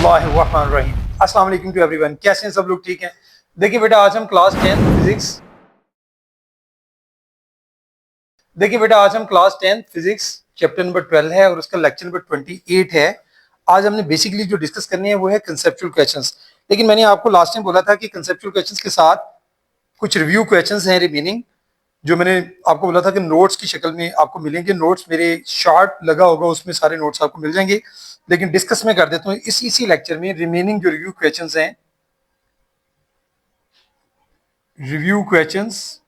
बिस्मिल्लाहिर्रहमानिर्रहीम। अस्सलाम वालेकुम टू एवरीवन। कैसे हैं सब लोग? ठीक हैं। देखिए बेटा, आज हम क्लास 10 फिजिक्स चैप्टर नंबर 12 है और उसका लेक्चर नंबर 28 है। आज हमने बेसिकली जो डिस्कस करनी है वो है कंसेप्चुअल क्वेश्चंस। लेकिन मैंने आपको लास्ट टाइम बोला था कि कंसेप्चुअल क्वेश्चंस के साथ कुछ रिव्यू क्वेश्चंस हैं रिमेनिंग, जो मैंने आपको बोला था कि नोट्स की शक्ल में आपको मिलेंगे। नोट्स मेरे शार्ट लगा होगा, उसमें सारे नोट्स आपको मिल जाएंगे। लेकिन डिस्कस में कर देता हूँ इसी लेक्चर में रिमेनिंग जो रिव्यू क्वेश्चंस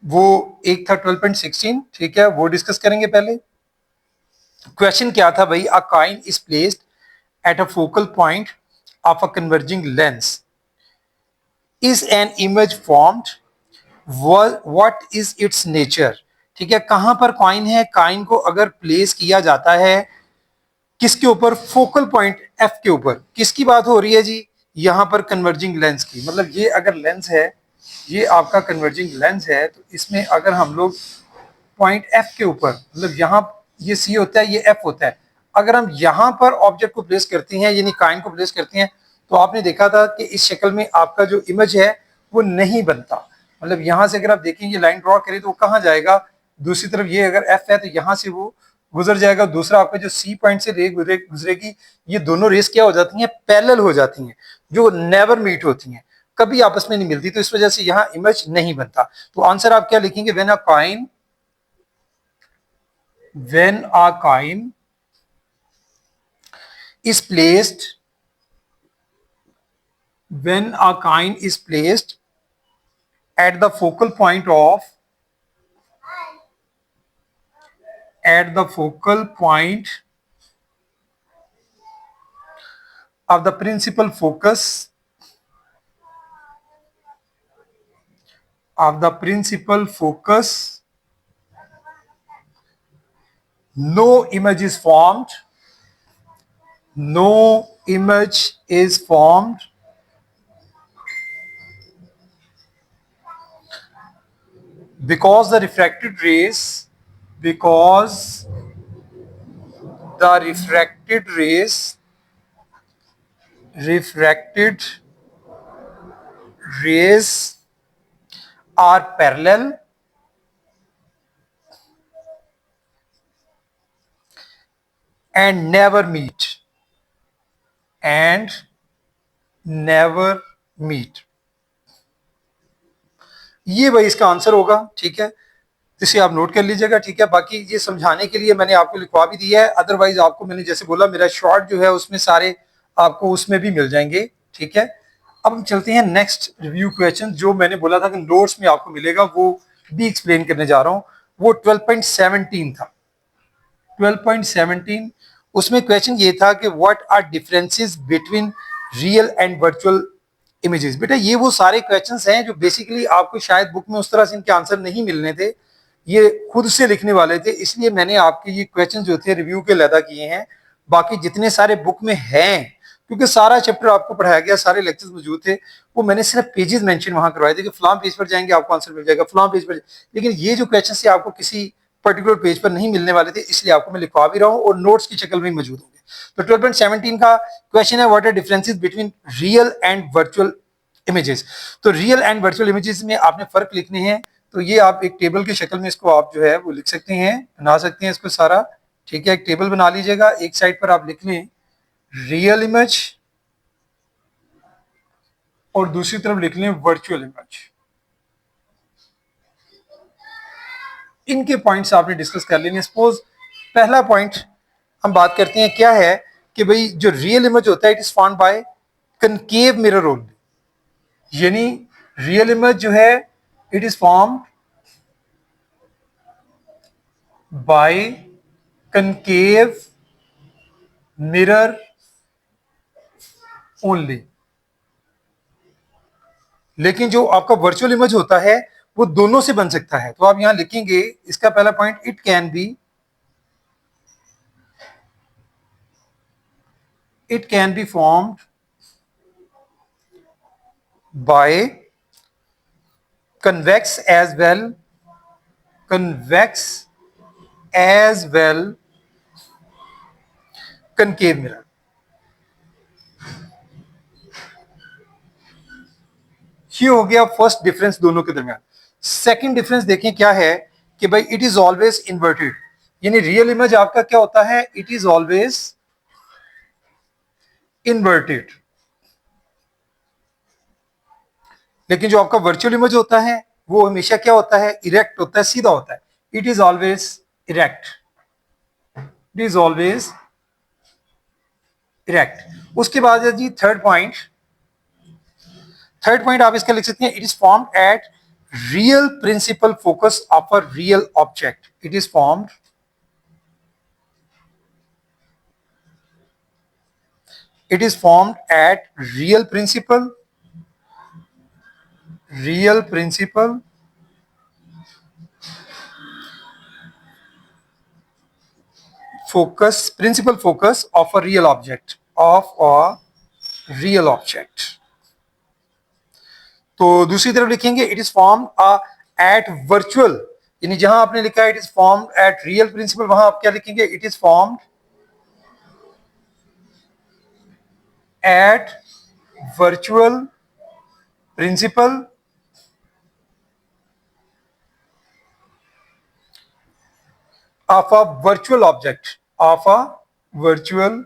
वो एक था 12.16, ठीक है, वो डिस्कस करेंगे। पहले क्वेश्चन क्या था भाई? अ coin is placed at a focal point of a converging lens, is an image formed, what is it's nature. ठीक है, कहां पर कॉइन है? कॉइन को अगर प्लेस किया जाता है किसके ऊपर? फोकल पॉइंट एफ के ऊपर। किसकी बात हो रही है जी? यहां पर कन्वर्जिंग लेंस की। मतलब ये अगर लेंस है, ये आपका कन्वर्जिंग लेंस है, तो इसमें अगर हम लोग पॉइंट एफ के ऊपर, मतलब यहाँ ये सी होता है, ये एफ होता है, अगर हम यहाँ पर ऑब्जेक्ट को प्लेस करते हैं, यानी कॉइन को प्लेस करते हैं, तो आपने देखा था कि इस शक्ल में आपका जो इमेज है वो नहीं बनता। मतलब यहाँ से अगर आप देखेंगे लाइन ड्रॉ करें तो वो कहाँ जाएगा? दूसरी तरफ ये अगर एफ है तो यहाँ से वो गुजर जाएगा। दूसरा आपका जो सी पॉइंट से रे गुजरेगी, ये दोनों रेस क्या हो जाती हैं? पैरेलल हो जाती हैं, जो नेवर मीट होती हैं, कभी आपस में नहीं मिलती। तो इस वजह से यहाँ इमेज नहीं बनता। तो आंसर आप क्या लिखेंगे? when a coin is placed when a coin is placed at the focal point of the principal focus no image is formed, no image is formed because the refracted rays because the refracted rays are parallel and never meet। ये भाई इसका answer होगा। ठीक है, इसे आप note कर लीजिएगा। ठीक है, बाकी ये समझाने के लिए मैंने आपको लिखवा भी दिया है, अदरवाइज आपको मैंने जैसे बोला मेरा शॉर्ट जो है उसमें सारे आपको उसमें भी मिल जाएंगे। ठीक है, अब हम चलते हैं नेक्स्ट रिव्यू क्वेश्चन। जो मैंने बोला था कि नोट्स में आपको मिलेगा वो भी एक्सप्लेन करने जा रहा हूं। वो 12.17 था। 12.17 उसमें क्वेश्चन ये था कि what are differences between real and virtual images. बेटा ये वो सारे क्वेश्चंस हैं जो बेसिकली आपको शायद बुक में उस तरह से इनके आंसर नहीं मिलने थे, ये खुद से लिखने वाले थे, इसलिए मैंने आपके ये क्वेश्चन जो थे रिव्यू के लैदा किए हैं। बाकी जितने सारे बुक में हैं, क्योंकि सारा चैप्टर आपको पढ़ाया गया, सारे लेक्चर्स मौजूद थे, वो मैंने सिर्फ पेजेस मेंशन वहां करवाए थे कि फलां पेज पर जाएंगे आपको आंसर मिल जाएगा, फलां पेज पर। लेकिन ये जो क्वेश्चन थे आपको किसी पर्टिकुलर पेज पर नहीं मिलने वाले थे, इसलिए आपको मैं लिखवा भी रहा हूँ और नोट्स की शक्ल में मौजूद होंगे। तो 12.17 का क्वेश्चन है what are differences between real and virtual images. तो रियल एंड वर्चुअल इमेजेस में आपने फर्क लिखने हैं। तो ये आप एक टेबल की शक्ल में इसको आप जो है वो लिख सकते हैं, बना सकते हैं इसको सारा। ठीक है, एक टेबल बना लीजिएगा। एक साइड पर आप लिख लें रियल इमेज और दूसरी तरफ लिख लें वर्चुअल इमेज। इनके पॉइंट्स आपने डिस्कस कर लेने। सपोज पहला पॉइंट हम बात करते हैं, क्या है कि भाई जो रियल इमेज होता है it is found by concave mirror only. यानी रियल इमेज जो है it is form by concave mirror only. लेकिन जो आपका वर्चुअल इमेज होता है वो दोनों से बन सकता है। तो आप यहां लिखेंगे इसका पहला point, it can be formed by convex as well concave mirror। ये हो गया फर्स्ट डिफरेंस दोनों के दरमियान। सेकंड डिफरेंस देखें क्या है कि भाई इट इज ऑलवेज इन्वर्टेड, यानी रियल इमेज आपका क्या होता है, इट इज ऑलवेज इन्वर्टेड, लेकिन जो आपका वर्चुअल इमेज होता है वो हमेशा क्या होता है, इरेक्ट होता है, सीधा होता है, it is always erect, it is always erect. उसके बाद है जी थर्ड पॉइंट, थर्ड पॉइंट आप इसका लिख सकते हैं, it is formed at real principal focus of a real object, it is formed, it is formed at real principle focus, principal focus of a real object, of a real object। तो दूसरी तरफ लिखेंगे it is form at virtual, यानी जहां आपने लिखा है it is form at real principal, वहां आप क्या लिखेंगे, it is form at virtual principal of a virtual object, of a virtual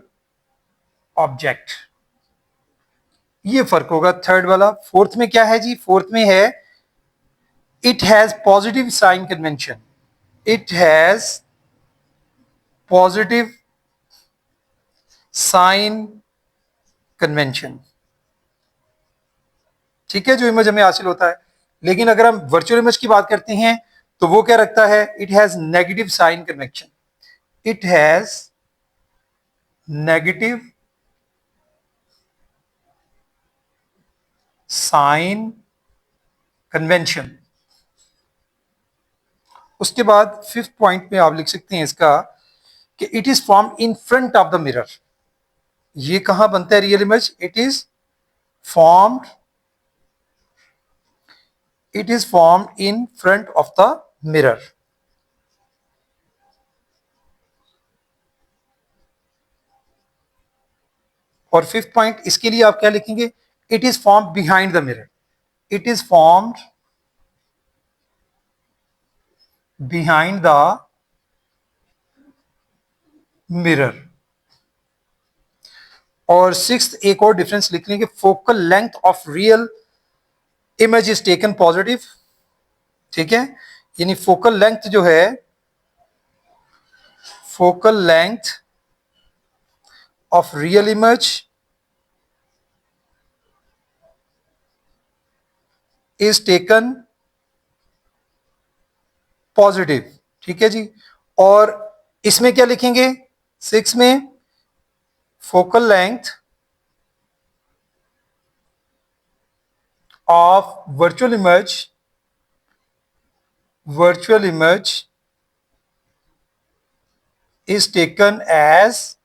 object. ये फर्क होगा थर्ड वाला। फोर्थ में क्या है जी, फोर्थ में है it has positive sign convention, it has positive sign convention, ठीक है, जो इमेज हमें हासिल होता है। लेकिन अगर हम वर्चुअल इमेज की बात करते हैं तो वो क्या रखता है, it has negative sign convention, it has negative sign convention. उसके बाद फिफ्थ पॉइंट में आप लिख सकते हैं इसका कि it is form in front of the mirror. ये कहां बनता है real image, it is formed, it is formed in front of the mirror. और फिफ्थ पॉइंट इसके लिए आप क्या लिखेंगे, it is form behind the mirror, it is formed behind the mirror. और सिक्स्थ एक और डिफरेंस लिख लेंगे, focal length of real image is taken positive, ठीक है, यानी फोकल लेंथ जो है, focal length of real image is taken positive, ठीक है जी। और इसमें क्या लिखेंगे, सिक्स में focal length of virtual image is taken as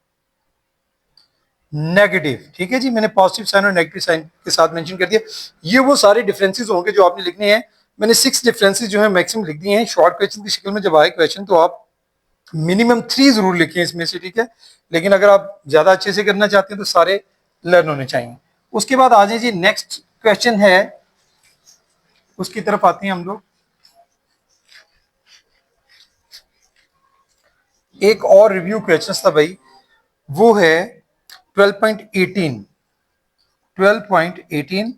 negative, ठीक है जी, मैंने पॉजिटिव साइन और नेगेटिव साइन के साथ मेंशन कर दिया। ये वो सारे डिफरेंसेस होंगे जो आपने लिखने हैं। मैंने 6 डिफरेंसेस जो है मैक्सिमम लिख दिए हैं। शॉर्ट क्वेश्चन की शक्ल में जब आए क्वेश्चन तो आप मिनिमम 3 जरूर लिखें इसमें से, ठीक है, लेकिन अगर आप ज्यादा अच्छे से करना चाहते हैं तो सारे लर्न होने चाहिए। उसके बाद आ जाए जी नेक्स्ट क्वेश्चन है, उसकी तरफ आते हैं हम लोग। एक और रिव्यू क्वेश्चन था भाई, वो है 12.18। 12.18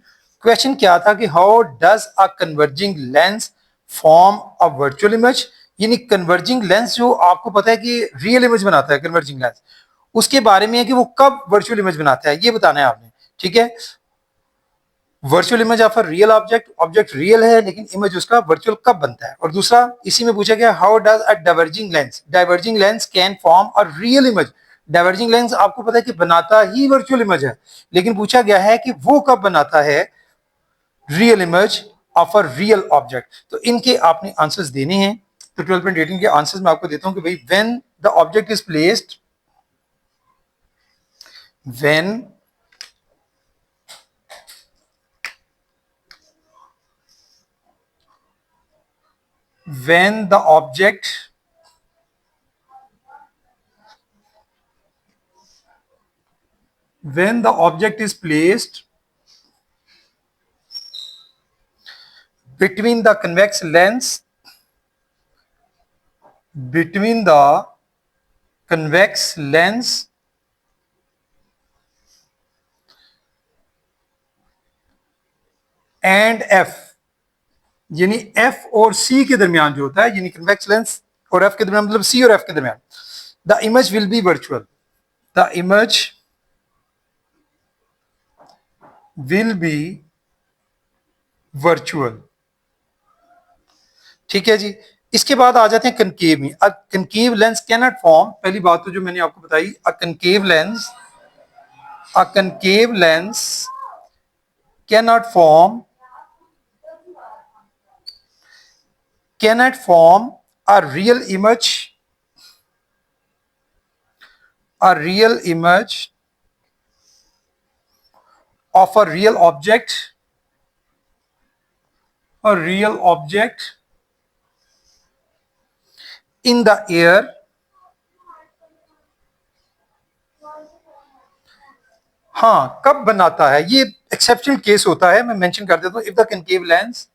क्वेश्चन क्या था कि how does a converging lens form a virtual image, यानी कन्वर्जिंग लेंस जो आपको पता है कि रियल इमेज बनाता है कन्वर्जिंग लेंस, उसके बारे में है कि वो कब वर्चुअल इमेज बनाता है, ये बताना है आपने, ठीक है। Virtual image of a real object, object real है लेकिन इमेज उसका वर्चुअल कब बनता है। और दूसरा इसी में पूछा गया how does a diverging lens can form a real image. Diverging lens आपको पता है कि बनाता ही वर्चुअल इमेज है, लेकिन पूछा गया है कि वो कब बनाता है real image of a real object. तो इनके आपने आंसर्स देने हैं। तो 12.18 के आंसर्स मैं आपको देता हूं कि भाई when the object is placed, when when the object when the object is placed between the convex lens and F, यानी F और C के दरमियान जो होता है, यानी कन्वेक्स लेंस और F के दरमियान, मतलब C और F के दरमियान, the image will be virtual, the image will be virtual. ठीक है जी। इसके बाद आ जाते हैं कनकेव में। अ कनकेव लेंस कैन नॉट फॉर्म, पहली बात तो जो मैंने आपको बताई, a concave lens cannot form a real image of a real object in the air हाँ, कब बनाता है, ये एक्सेप्शनल केस होता है, मैं मेंशन कर देता हूं। If the concave lens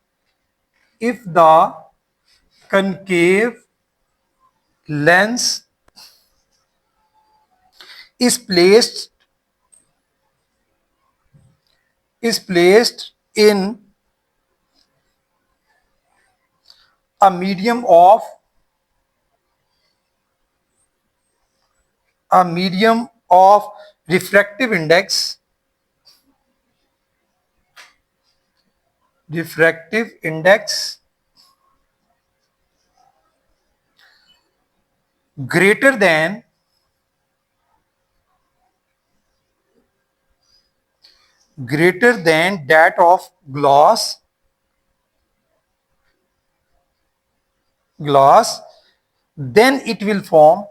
is placed in a medium of refractive index greater than that of glass, then it will form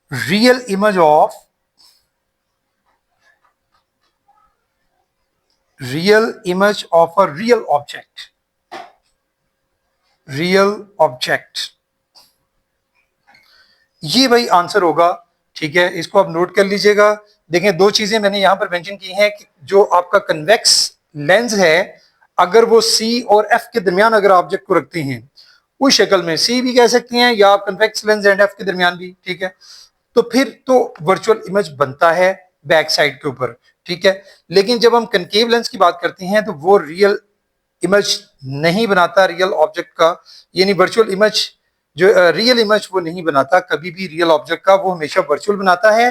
real image of a real object। ये भाई आंसर होगा। ठीक है, इसको आप नोट कर लीजिएगा। देखें, दो चीजें मैंने यहां पर मेंशन की हैं कि जो आपका कन्वेक्स लेंस है, अगर वो सी और एफ के दरमियान अगर ऑब्जेक्ट को रखते हैं, उस शक्ल में सी भी कह सकते हैं या आप कन्वेक्स लेंस एंड एफ के दरमियान भी, ठीक है, तो फिर तो वर्चुअल इमेज बनता है बैक साइड के ऊपर। ठीक है, लेकिन जब हम कनकेव लेंस की बात करते हैं तो वो रियल इमेज नहीं बनाता रियल ऑब्जेक्ट का, यानी वर्चुअल इमेज, जो रियल इमेज वो नहीं बनाता कभी भी रियल ऑब्जेक्ट का, वो हमेशा वर्चुअल बनाता है।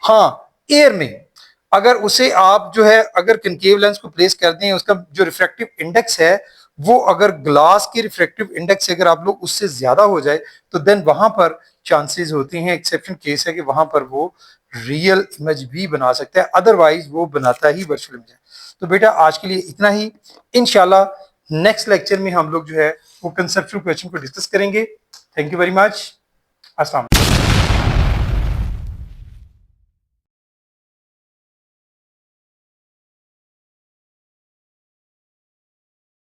हाँ, एयर में अगर उसे आप जो है अगर कनकेव लेंस को प्लेस कर दें, उसका जो रिफ्रैक्टिव इंडेक्स है वो अगर ग्लास के रिफ्रैक्टिव इंडेक्स से अगर आप लोग उससे ज्यादा हो जाए, तो देन वहां पर चांसेस होते हैं, एक्सेप्शन केस है कि वहां पर वो रियल इमेज भी बना सकता है, अदरवाइज वो बनाता ही वर्चुअल इमेज है। तो बेटा आज के लिए इतना ही। इंशाल्लाह नेक्स्ट लेक्चर में हम लोग जो है वो कंसेप्चुअल क्वेश्चन को डिस्कस करेंगे। Thank you very much. अस्सलाम।